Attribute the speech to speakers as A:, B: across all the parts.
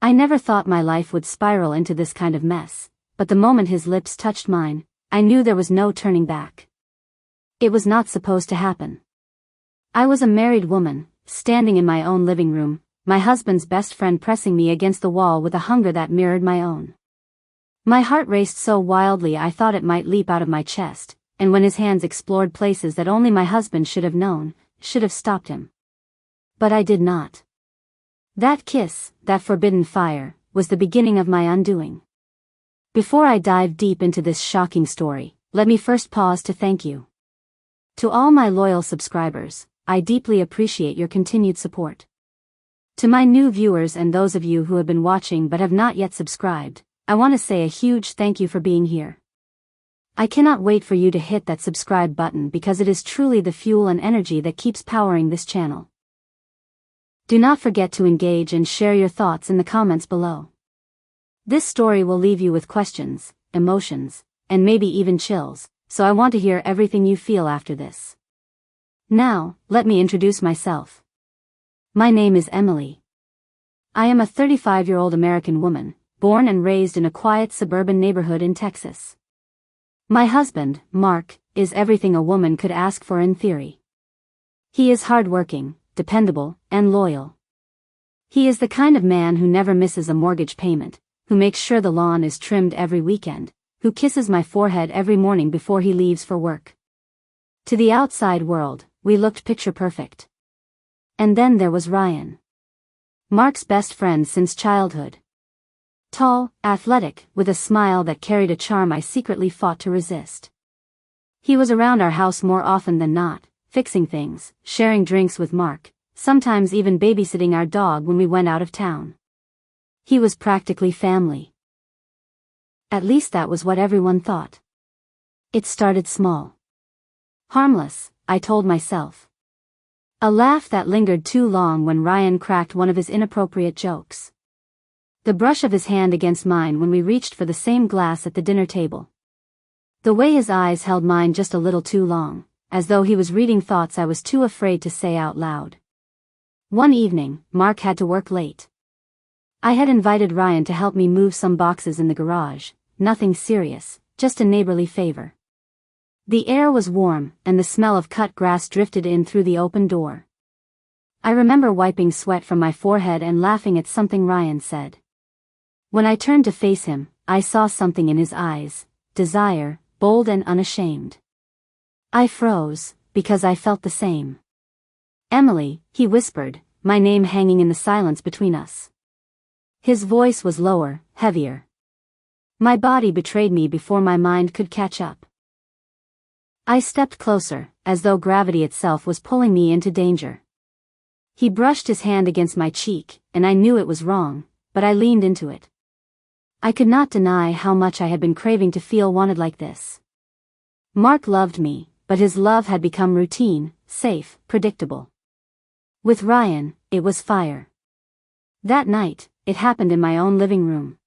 A: I never thought my life would spiral into this kind of mess, but the moment his lips touched mine, I knew there was no turning back. It was not supposed to happen. I was a married woman, standing in my own living room, my husband's best friend pressing me against the wall with a hunger that mirrored my own. My heart raced so wildly I thought it might leap out of my chest, and when his hands explored places that only my husband should have known, should have stopped him. But I did not. That kiss, that forbidden fire, was the beginning of my undoing. Before I dive deep into this shocking story, let me first pause to thank you. To all my loyal subscribers, I deeply appreciate your continued support. To my new viewers and those of you who have been watching but have not yet subscribed, I want to say a huge thank you for being here. I cannot wait for you to hit that subscribe button because it is truly the fuel and energy that keeps powering this channel. Do not forget to engage and share your thoughts in the comments below. This story will leave you with questions, emotions, and maybe even chills, so I want to hear everything you feel after this. Now, let me introduce myself. My name is Emily. I am a 35-year-old American woman, born and raised in a quiet suburban neighborhood in Texas. My husband, Mark, is everything a woman could ask for in theory. He is hardworking, dependable, and loyal. He is the kind of man who never misses a mortgage payment, who makes sure the lawn is trimmed every weekend, who kisses my forehead every morning before he leaves for work. To the outside world, we looked picture perfect. And then there was Ryan. Mark's best friend since childhood. Tall, athletic, with a smile that carried a charm I secretly fought to resist. He was around our house more often than not, fixing things, sharing drinks with Mark, sometimes even babysitting our dog when we went out of town. He was practically family. At least that was what everyone thought. It started small. Harmless, I told myself. A laugh that lingered too long when Ryan cracked one of his inappropriate jokes. The brush of his hand against mine when we reached for the same glass at the dinner table. The way his eyes held mine just a little too long, as though he was reading thoughts I was too afraid to say out loud. One evening, Mark had to work late. I had invited Ryan to help me move some boxes in the garage, nothing serious, just a neighborly favor. The air was warm, and the smell of cut grass drifted in through the open door. I remember wiping sweat from my forehead and laughing at something Ryan said. When I turned to face him, I saw something in his eyes, desire, bold and unashamed. I froze, because I felt the same. Emily, he whispered, my name hanging in the silence between us. His voice was lower, heavier. My body betrayed me before my mind could catch up. I stepped closer, as though gravity itself was pulling me into danger. He brushed his hand against my cheek, and I knew it was wrong, but I leaned into it. I could not deny how much I had been craving to feel wanted like this. Mark loved me, but his love had become routine, safe, predictable. With Ryan, it was fire. That night, it happened in my own living room.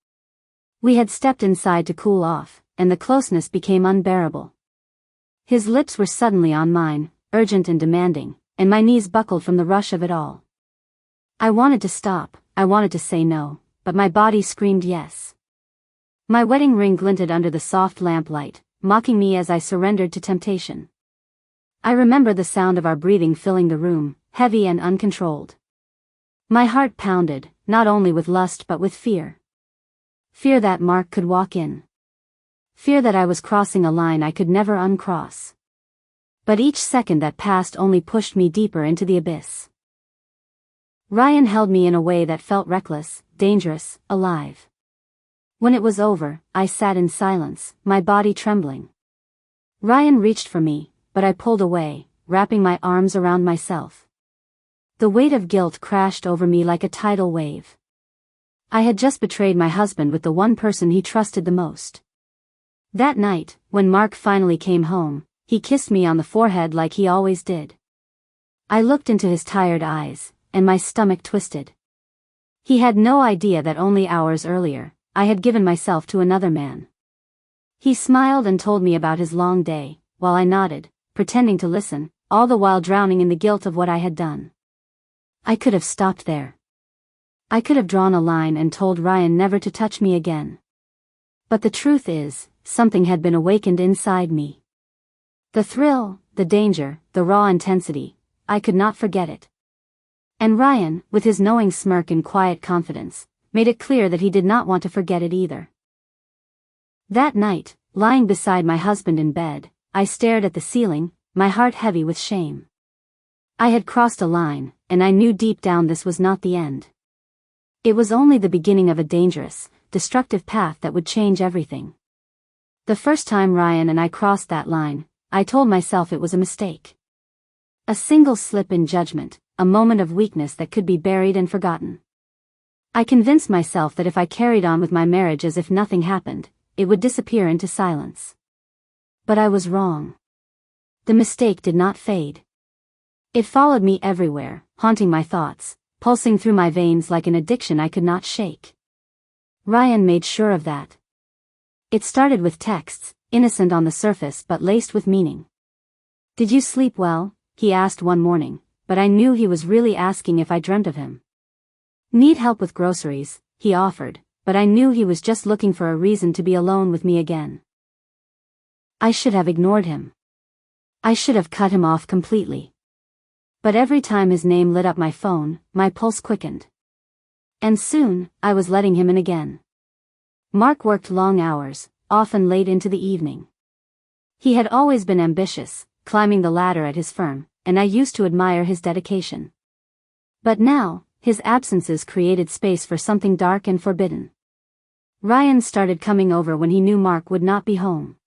A: We had stepped inside to cool off, and the closeness became unbearable. His lips were suddenly on mine, urgent and demanding, and my knees buckled from the rush of it all. I wanted to stop, I wanted to say no, but my body screamed yes. My wedding ring glinted under the soft lamplight, mocking me as I surrendered to temptation. I remember the sound of our breathing filling the room, heavy and uncontrolled. My heart pounded, not only with lust but with fear. Fear that Mark could walk in. Fear that I was crossing a line I could never uncross. But each second that passed only pushed me deeper into the abyss. Ryan held me in a way that felt reckless, dangerous, alive. When it was over, I sat in silence, my body trembling. Ryan reached for me, but I pulled away, wrapping my arms around myself. The weight of guilt crashed over me like a tidal wave. I had just betrayed my husband with the one person he trusted the most. That night, when Mark finally came home, he kissed me on the forehead like he always did. I looked into his tired eyes, and my stomach twisted. He had no idea that only hours earlier, I had given myself to another man. He smiled and told me about his long day, while I nodded, pretending to listen, all the while drowning in the guilt of what I had done. I could have stopped there. I could have drawn a line and told Ryan never to touch me again. But the truth is, something had been awakened inside me. The thrill, the danger, the raw intensity, I could not forget it. And Ryan, with his knowing smirk and quiet confidence, made it clear that he did not want to forget it either. That night, lying beside my husband in bed, I stared at the ceiling, my heart heavy with shame. I had crossed a line, and I knew deep down this was not the end. It was only the beginning of a dangerous, destructive path that would change everything. The first time Ryan and I crossed that line, I told myself it was a mistake. A single slip in judgment, a moment of weakness that could be buried and forgotten. I convinced myself that if I carried on with my marriage as if nothing happened, it would disappear into silence. But I was wrong. The mistake did not fade. It followed me everywhere, haunting my thoughts, pulsing through my veins like an addiction I could not shake. Ryan made sure of that. It started with texts, innocent on the surface but laced with meaning. "Did you sleep well?" he asked one morning, but I knew he was really asking if I dreamt of him. "Need help with groceries?" he offered, but I knew he was just looking for a reason to be alone with me again. I should have ignored him. I should have cut him off completely. But every time his name lit up my phone, my pulse quickened. And soon, I was letting him in again. Mark worked long hours, often late into the evening. He had always been ambitious, climbing the ladder at his firm, and I used to admire his dedication. But now, his absences created space for something dark and forbidden. Ryan started coming over when he knew Mark would not be home.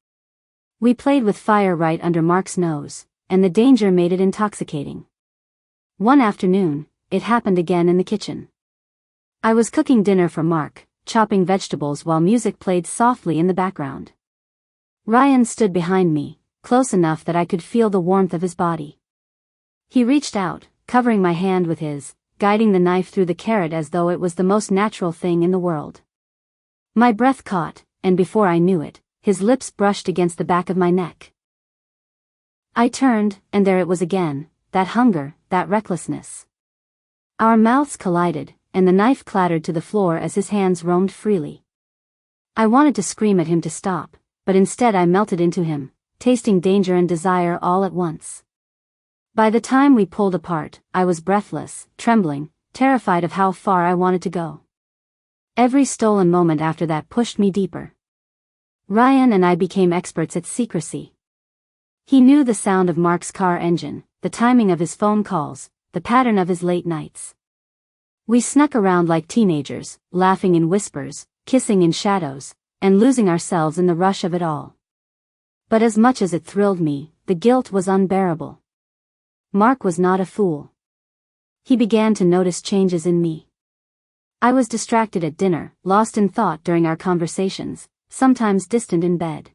A: We played with fire right under Mark's nose, and the danger made it intoxicating. One afternoon, it happened again in the kitchen. I was cooking dinner for Mark, chopping vegetables while music played softly in the background. Ryan stood behind me, close enough that I could feel the warmth of his body. He reached out, covering my hand with his, guiding the knife through the carrot as though it was the most natural thing in the world. My breath caught, and before I knew it, his lips brushed against the back of my neck. I turned, and there it was again, that hunger, that recklessness. Our mouths collided, and the knife clattered to the floor as his hands roamed freely. I wanted to scream at him to stop, but instead I melted into him, tasting danger and desire all at once. By the time we pulled apart, I was breathless, trembling, terrified of how far I wanted to go. Every stolen moment after that pushed me deeper. Ryan and I became experts at secrecy. He knew the sound of Mark's car engine, the timing of his phone calls, the pattern of his late nights. We snuck around like teenagers, laughing in whispers, kissing in shadows, and losing ourselves in the rush of it all. But as much as it thrilled me, the guilt was unbearable. Mark was not a fool. He began to notice changes in me. I was distracted at dinner, lost in thought during our conversations, sometimes distant in bed.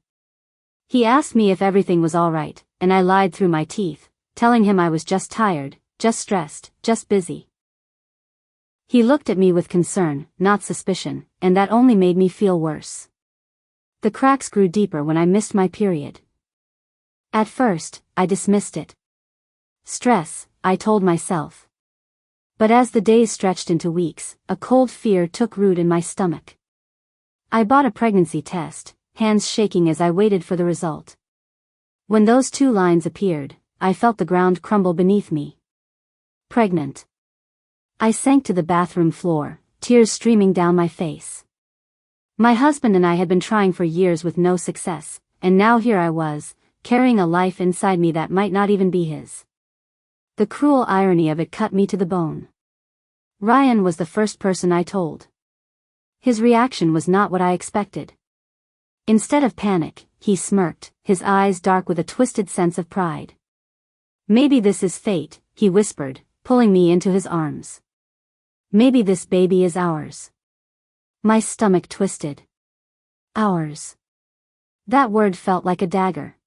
A: He asked me if everything was all right, and I lied through my teeth, telling him I was just tired, just stressed, just busy. He looked at me with concern, not suspicion, and that only made me feel worse. The cracks grew deeper when I missed my period. At first, I dismissed it. Stress, I told myself. But as the days stretched into weeks, a cold fear took root in my stomach. I bought a pregnancy test, hands shaking as I waited for the result. When those two lines appeared, I felt the ground crumble beneath me. Pregnant. I sank to the bathroom floor, tears streaming down my face. My husband and I had been trying for years with no success, and now here I was, carrying a life inside me that might not even be his. The cruel irony of it cut me to the bone. Ryan was the first person I told. His reaction was not what I expected. Instead of panic, he smirked, his eyes dark with a twisted sense of pride. "Maybe this is fate," he whispered, pulling me into his arms. "Maybe this baby is ours." My stomach twisted. Ours. That word felt like a dagger.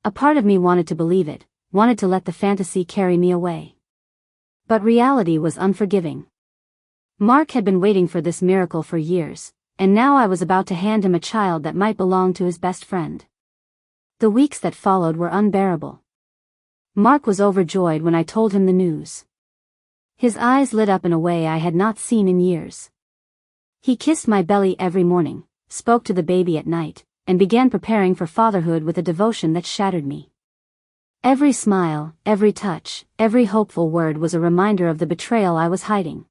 A: A part of me wanted to believe it, wanted to let the fantasy carry me away. But reality was unforgiving. Mark had been waiting for this miracle for years, and now I was about to hand him a child that might belong to his best friend. The weeks that followed were unbearable. Mark was overjoyed when I told him the news. His eyes lit up in a way I had not seen in years. He kissed my belly every morning, spoke to the baby at night, and began preparing for fatherhood with a devotion that shattered me. Every smile, every touch, every hopeful word was a reminder of the betrayal I was hiding.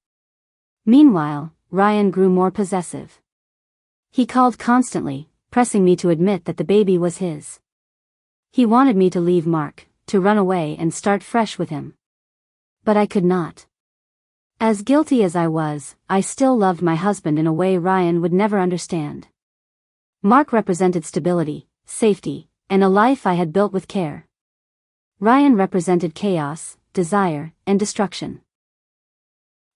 A: Meanwhile, Ryan grew more possessive. He called constantly, pressing me to admit that the baby was his. He wanted me to leave Mark, to run away and start fresh with him. But I could not. As guilty as I was, I still loved my husband in a way Ryan would never understand. Mark represented stability, safety, and a life I had built with care. Ryan represented chaos, desire, and destruction.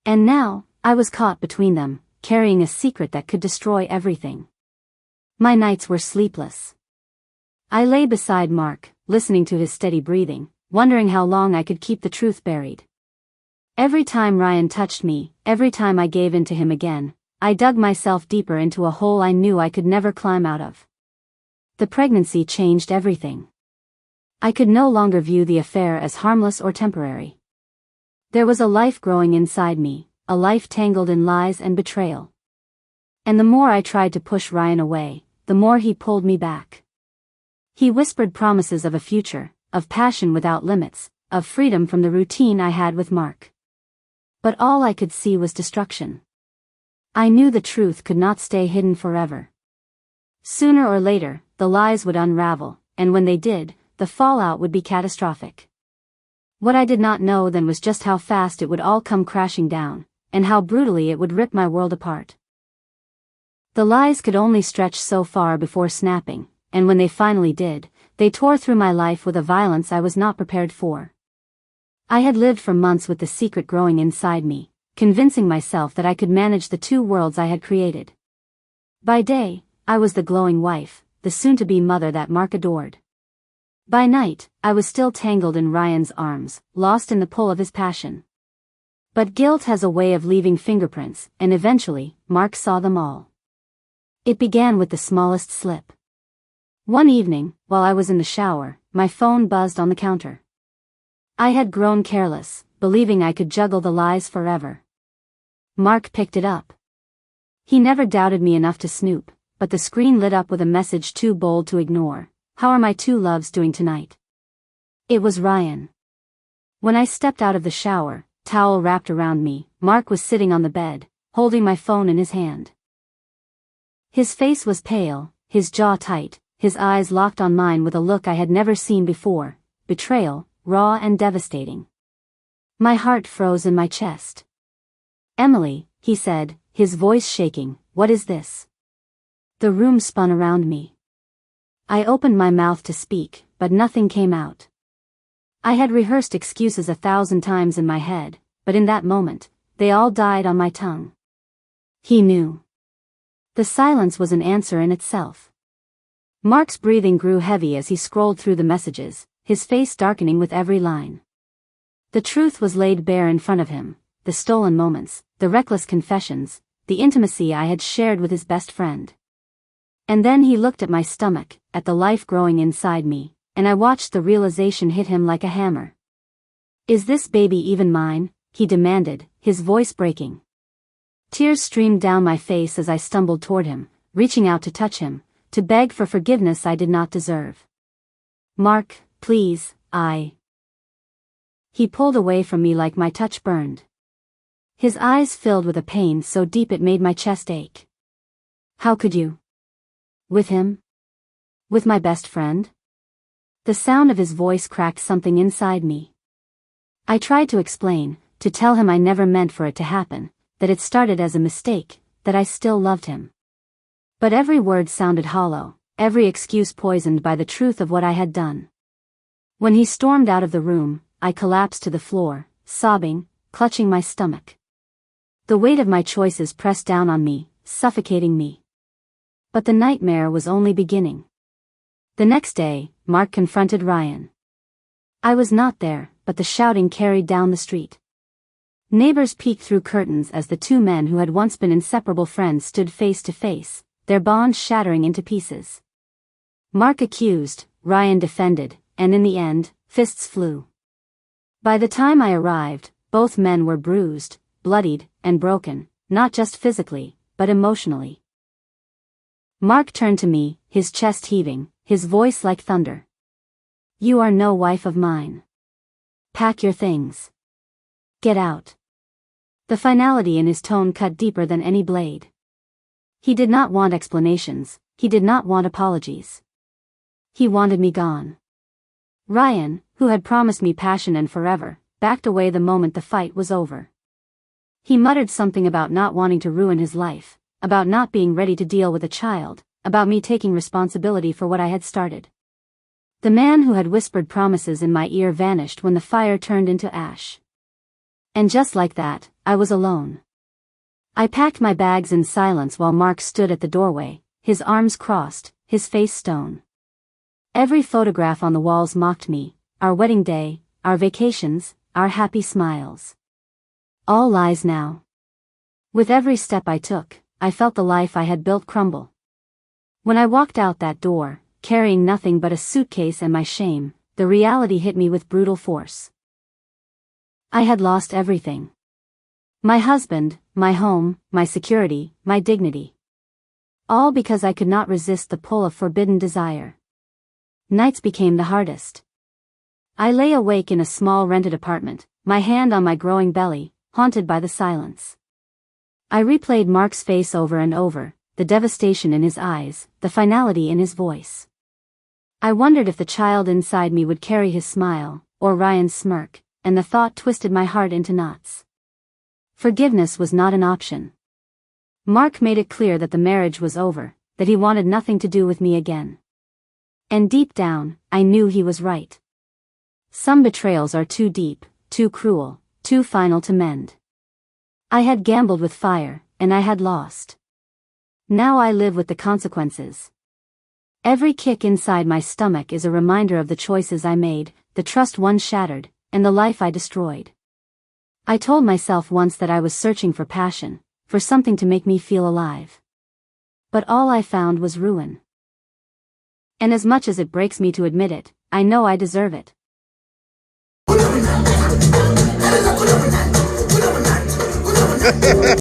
A: And now, I was caught between them, carrying a secret that could destroy everything. My nights were sleepless. I lay beside Mark, listening to his steady breathing, wondering how long I could keep the truth buried. Every time Ryan touched me, every time I gave in to him again, I dug myself deeper into a hole I knew I could never climb out of. The pregnancy changed everything. I could no longer view the affair as harmless or temporary. There was a life growing inside me, a life tangled in lies and betrayal. And the more I tried to push Ryan away, the more he pulled me back. He whispered promises of a future, of passion without limits, of freedom from the routine I had with Mark. But all I could see was destruction. I knew the truth could not stay hidden forever. Sooner or later, the lies would unravel, and when they did, the fallout would be catastrophic. What I did not know then was just how fast it would all come crashing down, and how brutally it would rip my world apart. The lies could only stretch so far before snapping, and when they finally did, they tore through my life with a violence I was not prepared for. I had lived for months with the secret growing inside me, convincing myself that I could manage the two worlds I had created. By day, I was the glowing wife, the soon-to-be mother that Mark adored. By night, I was still tangled in Ryan's arms, lost in the pull of his passion. But guilt has a way of leaving fingerprints, and eventually, Mark saw them all. It began with the smallest slip. One evening, while I was in the shower, my phone buzzed on the counter. I had grown careless, believing I could juggle the lies forever. Mark picked it up. He never doubted me enough to snoop, but the screen lit up with a message too bold to ignore. How are my two loves doing tonight? It was Ryan. When I stepped out of the shower, towel wrapped around me, Mark was sitting on the bed, holding my phone in his hand. His face was pale, his jaw tight, his eyes locked on mine with a look I had never seen before, betrayal, raw and devastating. My heart froze in my chest. "Emily," he said, his voice shaking, "what is this?" The room spun around me. I opened my mouth to speak, but nothing came out. I had rehearsed excuses 1,000 times in my head, but in that moment, they all died on my tongue. He knew. The silence was an answer in itself. Mark's breathing grew heavy as he scrolled through the messages, his face darkening with every line. The truth was laid bare in front of him, the stolen moments, the reckless confessions, the intimacy I had shared with his best friend. And then he looked at my stomach, at the life growing inside me, and I watched the realization hit him like a hammer. "Is this baby even mine?" he demanded, his voice breaking. Tears streamed down my face as I stumbled toward him, reaching out to touch him, to beg for forgiveness I did not deserve. "Mark, please, He pulled away from me like my touch burned. His eyes filled with a pain so deep it made my chest ache. "How could you? With him? With my best friend?" The sound of his voice cracked something inside me. I tried to explain, to tell him I never meant for it to happen, that it started as a mistake, that I still loved him. But every word sounded hollow, every excuse poisoned by the truth of what I had done. When he stormed out of the room, I collapsed to the floor, sobbing, clutching my stomach. The weight of my choices pressed down on me, suffocating me. But the nightmare was only beginning. The next day, Mark confronted Ryan. I was not there, but the shouting carried down the street. Neighbors peeked through curtains as the two men who had once been inseparable friends stood face to face, their bond shattering into pieces. Mark accused, Ryan defended, and in the end, fists flew. By the time I arrived, both men were bruised, bloodied, and broken, not just physically, but emotionally. Mark turned to me, his chest heaving, his voice like thunder. "You are no wife of mine. Pack your things. Get out." The finality in his tone cut deeper than any blade. He did not want explanations, he did not want apologies. He wanted me gone. Ryan, who had promised me passion and forever, backed away the moment the fight was over. He muttered something about not wanting to ruin his life, about not being ready to deal with a child, about me taking responsibility for what I had started. The man who had whispered promises in my ear vanished when the fire turned into ash. And just like that, I was alone. I packed my bags in silence while Mark stood at the doorway, his arms crossed, his face stone. Every photograph on the walls mocked me, our wedding day, our vacations, our happy smiles. All lies now. With every step I took, I felt the life I had built crumble. When I walked out that door, carrying nothing but a suitcase and my shame, the reality hit me with brutal force. I had lost everything. My husband, my home, my security, my dignity. All because I could not resist the pull of forbidden desire. Nights became the hardest. I lay awake in a small rented apartment, my hand on my growing belly, haunted by the silence. I replayed Mark's face over and over, the devastation in his eyes, the finality in his voice. I wondered if the child inside me would carry his smile, or Ryan's smirk, and the thought twisted my heart into knots. Forgiveness was not an option. Mark made it clear that the marriage was over, that he wanted nothing to do with me again. And deep down, I knew he was right. Some betrayals are too deep, too cruel, too final to mend. I had gambled with fire, and I had lost. Now I live with the consequences. Every kick inside my stomach is a reminder of the choices I made, the trust once shattered, and the life I destroyed. I told myself once that I was searching for passion, for something to make me feel alive. But all I found was ruin. And as much as it breaks me to admit it, I know I deserve it.